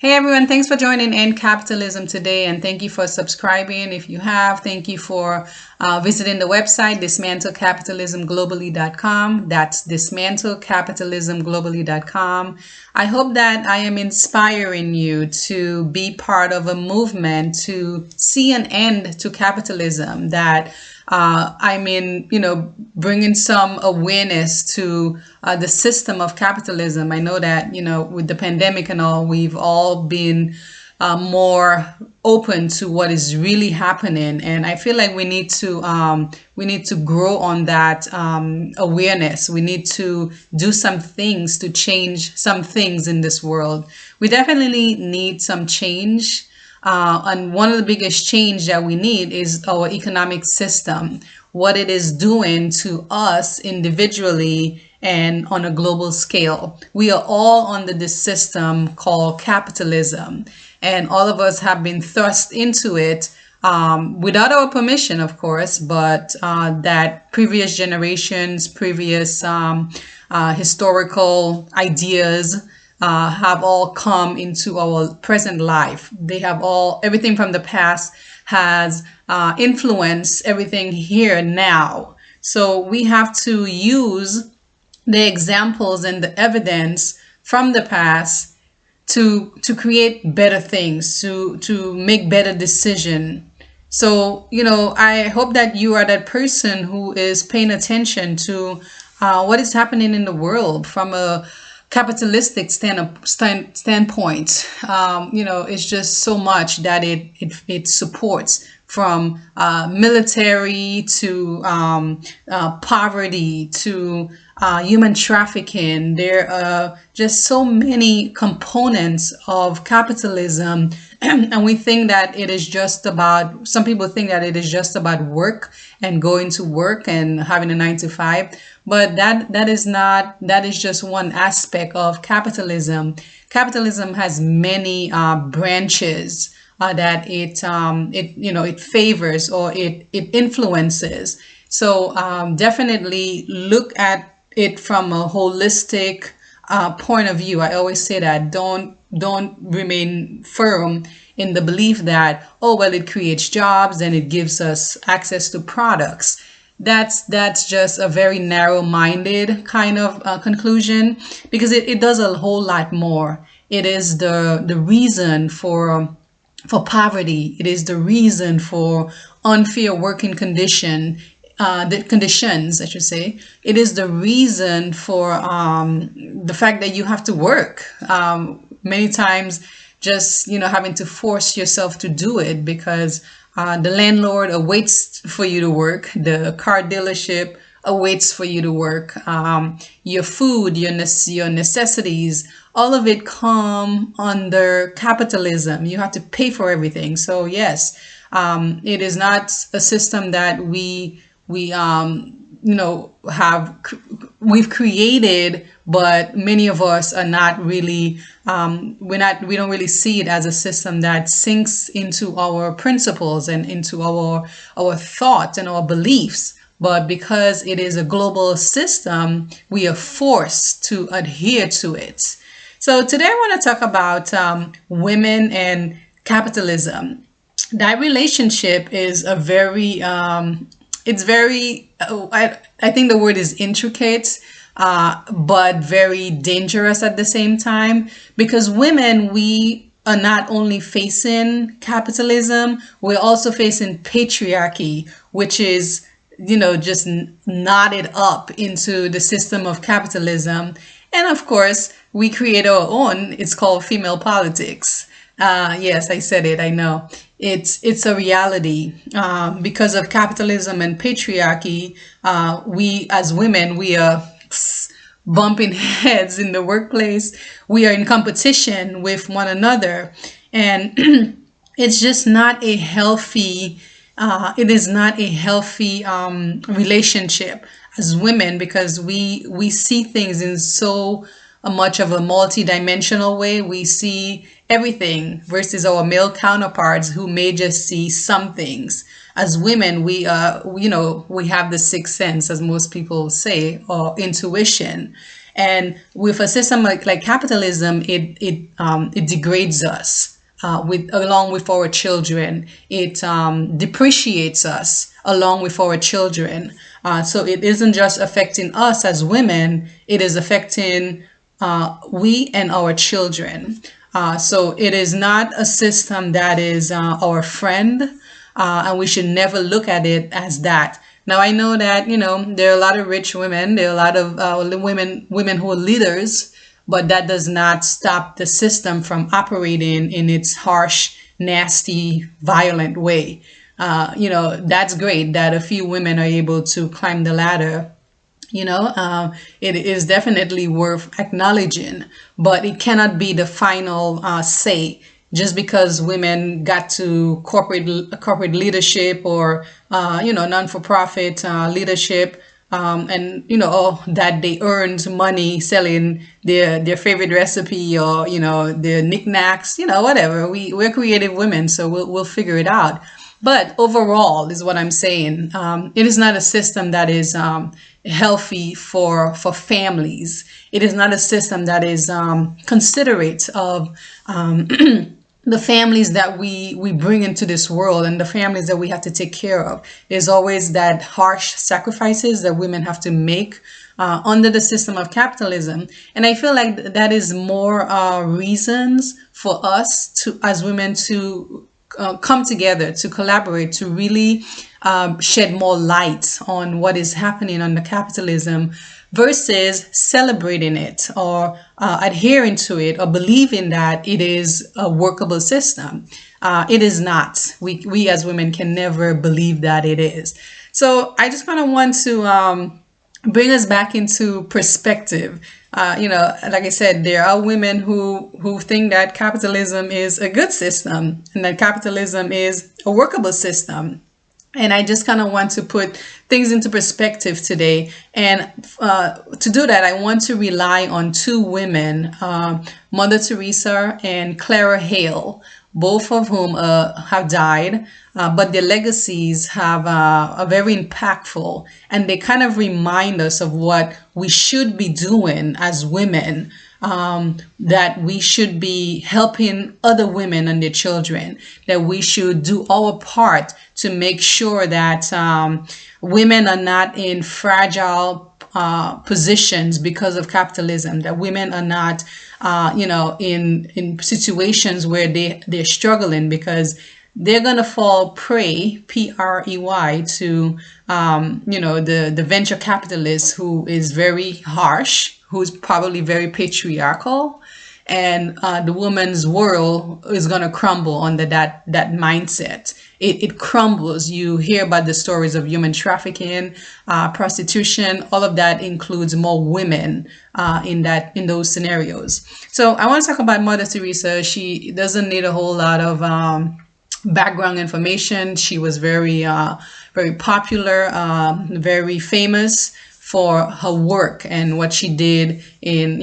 Hey everyone, thanks for joining in Capitalism today, and thank you for subscribing. If you have, thank you for visiting the website dismantlecapitalismglobally.com. That's dismantlecapitalismglobally.com. I hope that I am inspiring you to be part of a movement to see an end to capitalism that bringing some awareness to the system of capitalism. I know that, with the pandemic and all, we've all been more open to what is really happening. And I feel like we need to grow on that awareness. We need to do some things to change some things in this world. We definitely need some change. And one of the biggest change that we need is our economic system, what it is doing to us individually and on a global scale. We are all under this system called capitalism, and all of us have been thrust into it without our permission, of course, but that previous generations, previous historical ideas have all come into our present life. They have everything from the past has influenced everything here now. So we have to use the examples and the evidence from the past to create better things, to make better decision. So, I hope that you are that person who is paying attention to what is happening in the world from a capitalistic standpoint. It's just so much that it supports, from military to poverty to human trafficking. There are just so many components of capitalism. And we think that it is just about, some people think that it is just about work and going to work and having a 9 to 5. But that is not, that is just one aspect of capitalism. Capitalism has many branches that it favors, or it influences. So definitely look at it from a holistic point of view. I always say that don't remain firm in the belief that, oh well, it creates jobs and it gives us access to products. That's just a very narrow-minded kind of conclusion, because it does a whole lot more. It is the reason for poverty. It is the reason for unfair working the conditions, I should say. It is the reason for the fact that you have to work. Many times, just having to force yourself to do it because the landlord awaits for you to work. The car dealership awaits for you to work. Your food, your necessities, all of it come under capitalism. You have to pay for everything. So yes, it is not a system that we've created, but many of us are not really we don't really see it as a system that sinks into our principles and into our thoughts and our beliefs. But because it is a global system, we are forced to adhere to it. So today I want to talk about women and capitalism. That relationship is a very it's very I think the word is intricate, but very dangerous at the same time, because women, we are not only facing capitalism, we're also facing patriarchy, which is just knotted up into the system of capitalism. And of course, we create our own. It's called female politics. Yes, I said it. I know it's a reality because of capitalism and patriarchy. We as women, we are bumping heads in the workplace. We are in competition with one another, and it's just not a healthy. It is not a healthy relationship as women, because we see things in so much of a multi-dimensional way. We see everything versus our male counterparts who may just see some things. As women, we have the sixth sense, as most people say, or intuition. And with a system like capitalism, it degrades us with along with our children. It depreciates us along with our children. So it isn't just affecting us as women; it is affecting we and our children. So it is not a system that is our friend, and we should never look at it as that. Now I know that there are a lot of rich women, there are a lot of women who are leaders, but that does not stop the system from operating in its harsh, nasty, violent way. That's great that a few women are able to climb the ladder. It is definitely worth acknowledging, but it cannot be the final say just because women got to corporate leadership or non-for-profit leadership, and that they earned money selling their favorite recipe, or their knickknacks, whatever. We're creative women, so we'll figure it out. But overall, is what I'm saying. It is not a system that is healthy for families. It is not a system that is considerate of the families that we bring into this world and the families that we have to take care of. There's always that harsh sacrifices that women have to make under the system of capitalism. And I feel like that is more reasons for us to, as women, to come together, to collaborate, to really shed more light on what is happening under capitalism versus celebrating it or adhering to it or believing that it is a workable system. It is not. We as women can never believe that it is. So I just kind of want to bring us back into perspective. Like I said, there are women who think that capitalism is a good system and that capitalism is a workable system. And I just kind of want to put things into perspective today. And to do that, I want to rely on two women, Mother Teresa and Clara Hale, both of whom have died, but their legacies are very impactful, and they kind of remind us of what we should be doing as women. That we should be helping other women and their children, that we should do our part to make sure that women are not in fragile positions because of capitalism, that women are not in situations where they're struggling because they're going to fall prey, prey, to the venture capitalist who is very harsh, who's probably very patriarchal, and the woman's world is going to crumble under that mindset. It crumbles. You hear about the stories of human trafficking, prostitution. All of that includes more women in those scenarios. So I want to talk about Mother Teresa. She doesn't need a whole lot of background information. She was very popular, very famous for her work and what she did in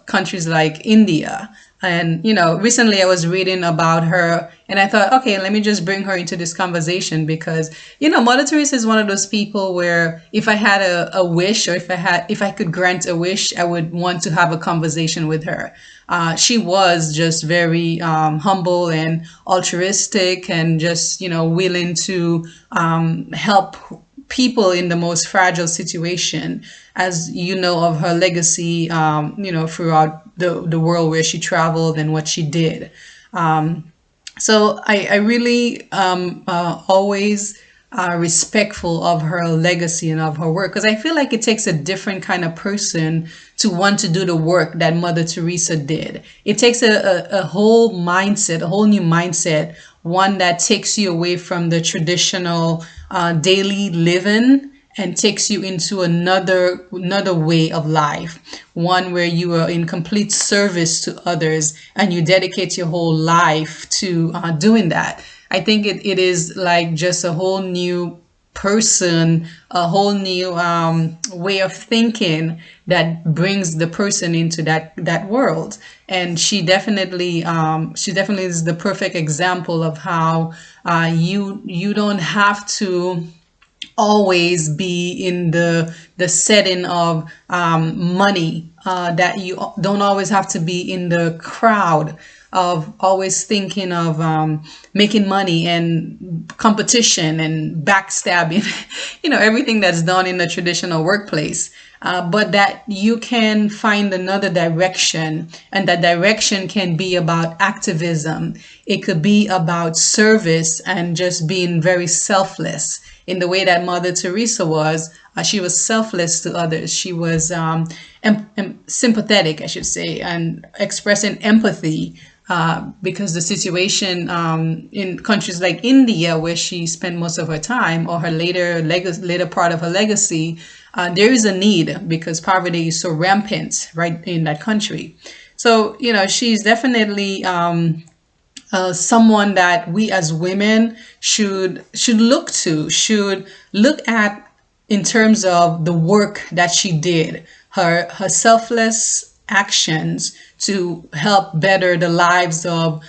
countries like India. And recently I was reading about her, and I thought, okay, let me just bring her into this conversation because Mother Teresa is one of those people where if I had a wish, or if I could grant a wish, I would want to have a conversation with her. She was just very humble and altruistic, and just willing to help people in the most fragile situation, as of her legacy, throughout the world where she traveled and what she did. So I really always respectful of her legacy and of her work, because I feel like it takes a different kind of person to want to do the work that Mother Teresa did. It takes a whole mindset, a whole new mindset, one that takes you away from the traditional daily living and takes you into another way of life, one where you are in complete service to others and you dedicate your whole life to doing that. I think it is like just a whole new person, a whole new way of thinking that brings the person into that world. And she definitely is the perfect example of how you don't have to always be in the setting of money, that you don't always have to be in the crowd of always thinking of making money and competition and backstabbing, everything that's done in the traditional workplace. But that you can find another direction, and that direction can be about activism. It could be about service and just being very selfless in the way that Mother Teresa was. She was selfless to others. She was sympathetic, I should say, and expressing empathy, because the situation in countries like India, where she spent most of her time, or her later part of her legacy, there is a need because poverty is so rampant right in that country. So she's definitely someone that we as women should look to, should look at in terms of the work that she did, her selfless actions to help better the lives of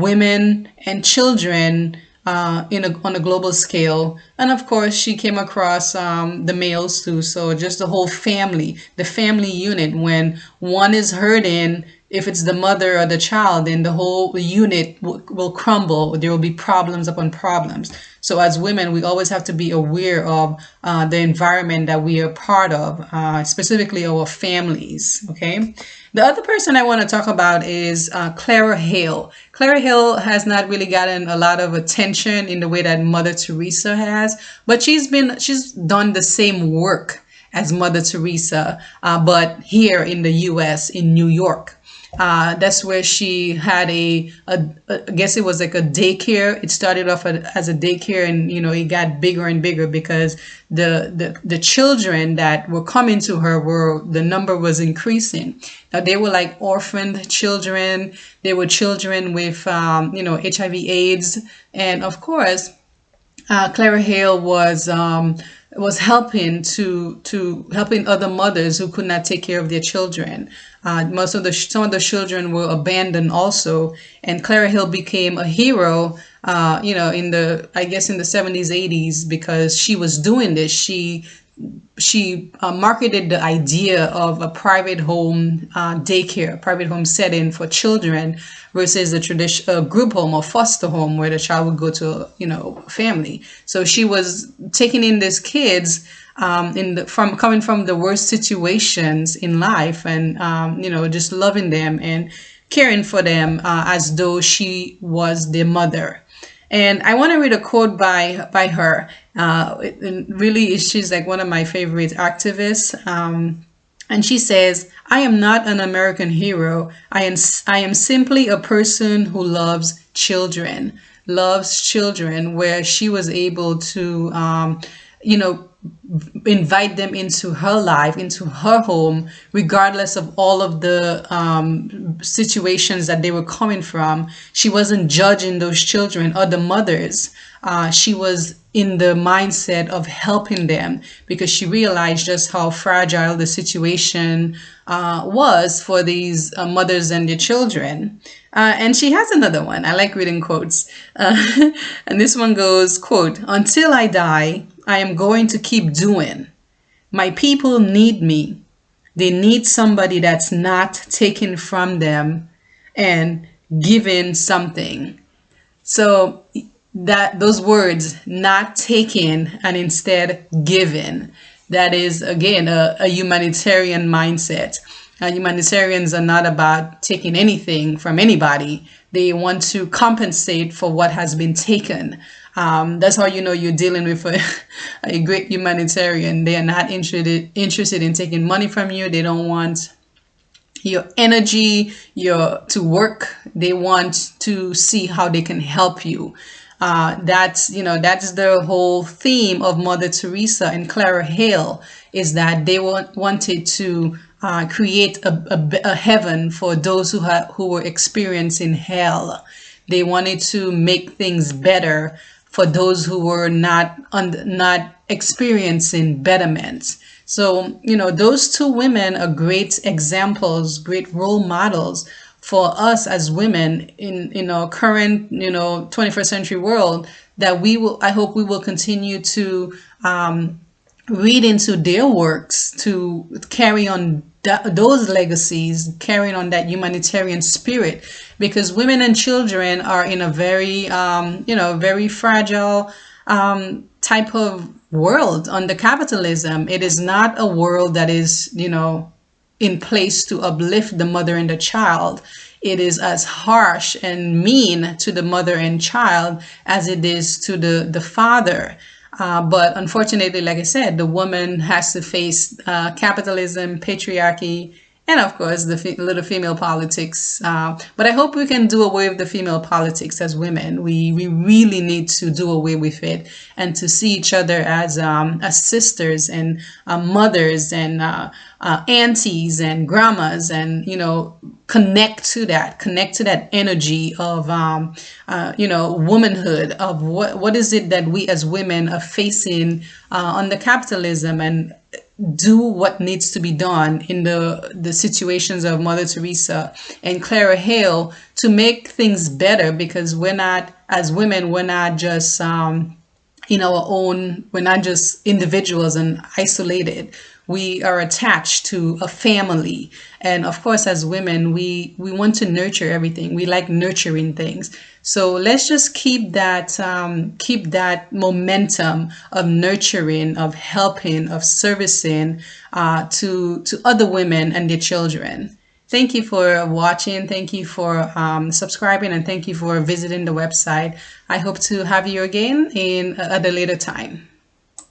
women and children on a global scale. And of course, she came across the males too. So just the whole family, the family unit. When one is hurting, if it's the mother or the child, then the whole unit will crumble. There will be problems upon problems. So as women, we always have to be aware of the environment that we are part of, specifically our families. Okay. The other person I want to talk about is Clara Hale. Clara Hale has not really gotten a lot of attention in the way that Mother Teresa has, but she's done the same work as Mother Teresa, but here in the U.S., in New York. That's where she had I guess it was like a daycare. It started off as a daycare, and it got bigger and bigger because the children that were coming to her, the number was increasing. Now they were like orphaned children. They were children with HIV/AIDS, and of course, Clara Hale was helping other mothers who could not take care of their children. Some of the children were abandoned also, and Clara Hill became a hero, in the 70s, 80s, because she was doing this. She marketed the idea of a private home daycare, private home setting for children versus a traditional group home or foster home where the child would go to family. So she was taking in these kids coming from the worst situations in life, and just loving them and caring for them as though she was their mother. And I want to read a quote by her. She's like one of my favorite activists. And she says, "I am not an American hero. I am simply a person who loves children." Loves children, where she was able to, invite them into her life, into her home, regardless of all of the situations that they were coming from. She wasn't judging those children or the mothers. She was in the mindset of helping them because she realized just how fragile the situation was for these mothers and their children. And she has another one. I like reading quotes. And this one goes, quote, "Until I die, I am going to keep doing. My people need me. They need somebody that's not taking from them and giving something." So those words, not taking and instead giving, that is again a humanitarian mindset. Humanitarians are not about taking anything from anybody. They want to compensate for what has been taken. That's how you're dealing with a great humanitarian. They are not interested in taking money from you. They don't want your energy, to work. They want to see how they can help you. That's the whole theme of Mother Teresa and Clara Hale, is that they wanted to create a heaven for those who were experiencing hell. They wanted to make things better for those who were not experiencing betterment. So, those two women are great examples, great role models for us as women in our current 21st century world, that we will, I hope we will continue to read into their works to carry on those legacies, carrying on that humanitarian spirit, because women and children are in a very, very fragile type of world under capitalism. It is not a world that is, in place to uplift the mother and the child. It is as harsh and mean to the mother and child as it is to the father. But unfortunately, like I said, the woman has to face capitalism, patriarchy, and of course the little female politics. But I hope we can do away with the female politics as women. We really need to do away with it and to see each other as sisters and mothers and aunties and grandmas, and connect to that energy of womanhood, of what is it that we as women are facing under capitalism, and do what needs to be done in the situations of Mother Teresa and Clara Hale to make things better, because we're not, as women, we're not just in our own, we're not just individuals and isolated. We are attached to a family. And of course, as women, we want to nurture everything. We like nurturing things. So let's just keep that momentum of nurturing, of helping, of servicing to other women and their children. Thank you for watching. Thank you for subscribing, and thank you for visiting the website. I hope to have you again at a later time.